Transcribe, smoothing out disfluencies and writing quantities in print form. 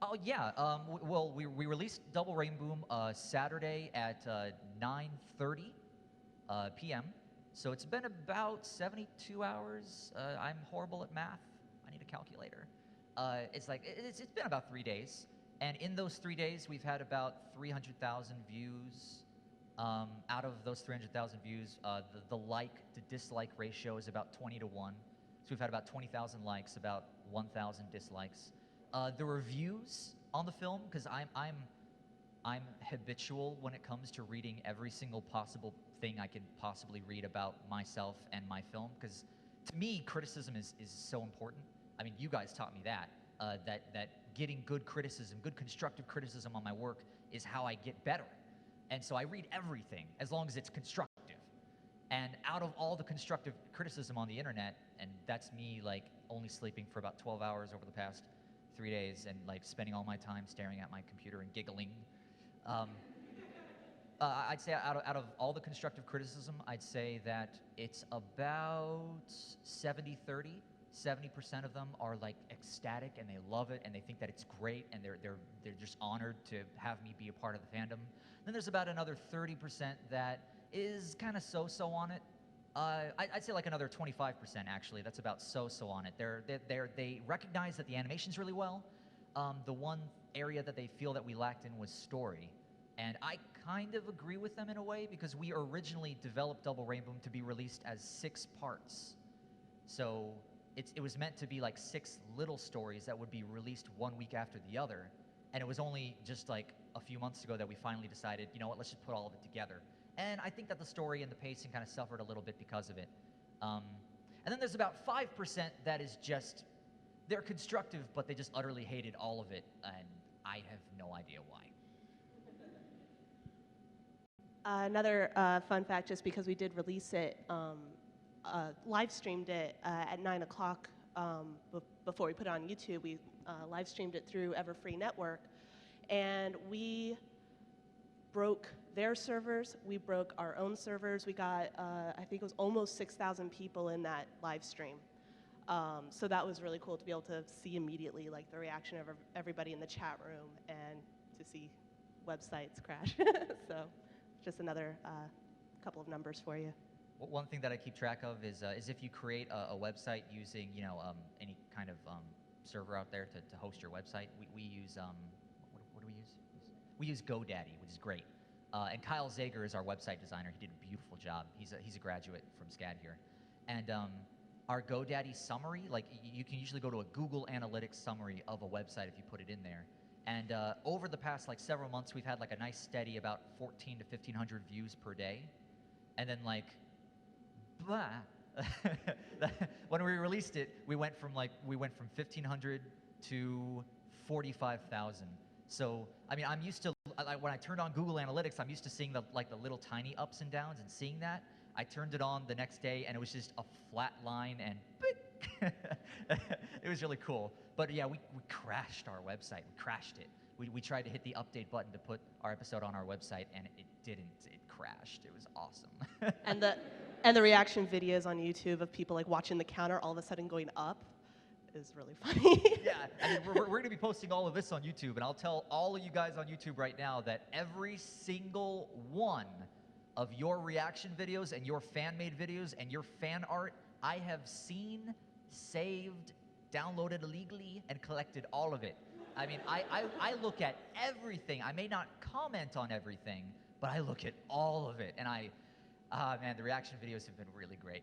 Oh yeah. Well, we released Double Rainboom Saturday at 9:30 p.m. So it's been about 72 hours. I'm horrible at math. I need a calculator. It's been about 3 days, and in those 3 days, we've had about 300,000 views. Out of those 300,000 views, the like to dislike ratio is about 20 to 1. So we've had about 20,000 likes, about 1,000 dislikes. The reviews on the film, because I'm habitual when it comes to reading every single possible thing I could possibly read about myself and my film, because to me, criticism is so important. I mean, you guys taught me that, that getting good criticism, good constructive criticism on my work is how I get better. And so I read everything as long as it's constructive. And out of all the constructive criticism on the internet, and that's me like only sleeping for about 12 hours over the past 3 days and like spending all my time staring at my computer and giggling. I'd say out of all the constructive criticism, I'd say that it's about 70-30. 70% of them are like ecstatic and they love it and they think that it's great and they're just honored to have me be a part of the fandom. Then there's about another 30% that is kind of so-so on it. I'd say like another 25% actually. That's about so-so on it. They recognize that the animation's really well. The one area that they feel that we lacked in was story. And I kind of agree with them in a way because we originally developed Double Rainboom to be released as 6 parts. So it was meant to be like 6 little stories that would be released one week after the other. And it was only just like a few months ago that we finally decided, you know what, let's just put all of it together. And I think that the story and the pacing kind of suffered a little bit because of it. And then there's about 5% that is just, they're constructive, but they just utterly hated all of it. And I have no idea why. Another fun fact, just because we did release it, live streamed it at 9 o'clock before we put it on YouTube. We live streamed it through Everfree Network, and we broke their servers. We broke our own servers. We got, I think it was almost 6,000 people in that live stream. So that was really cool to be able to see immediately like the reaction of everybody in the chat room and to see websites crash. So just another couple of numbers for you. One thing that I keep track of is if you create a website using any kind of server out there to host your website, we use what do we use? We use GoDaddy, which is great. And Kyle Zager is our website designer. He did a beautiful job. He's a graduate from SCAD here, and our GoDaddy summary, like you can usually go to a Google Analytics summary of a website if you put it in there. And over the past like several months, we've had like a nice steady about 1,400 to 1,500 views per day, and then like. Blah. When we released it, we went from 1,500 to 45,000. So I mean, I'm used to when I turned on Google Analytics, I'm used to seeing the little tiny ups and downs and seeing that. I turned it on the next day and it was just a flat line and it was really cool. But yeah, we crashed our website. We crashed it. We tried to hit the update button to put our episode on our website and it didn't. It crashed. It was awesome. And the reaction videos on YouTube of people like watching the counter all of a sudden going up is really funny. Yeah, I mean, we're going to be posting all of this on YouTube, and I'll tell all of you guys on YouTube right now that every single one of your reaction videos and your fan-made videos and your fan art, I have seen, saved, downloaded illegally, and collected all of it. I mean, I look at everything. I may not comment on everything, but I look at all of it, and man, the reaction videos have been really great.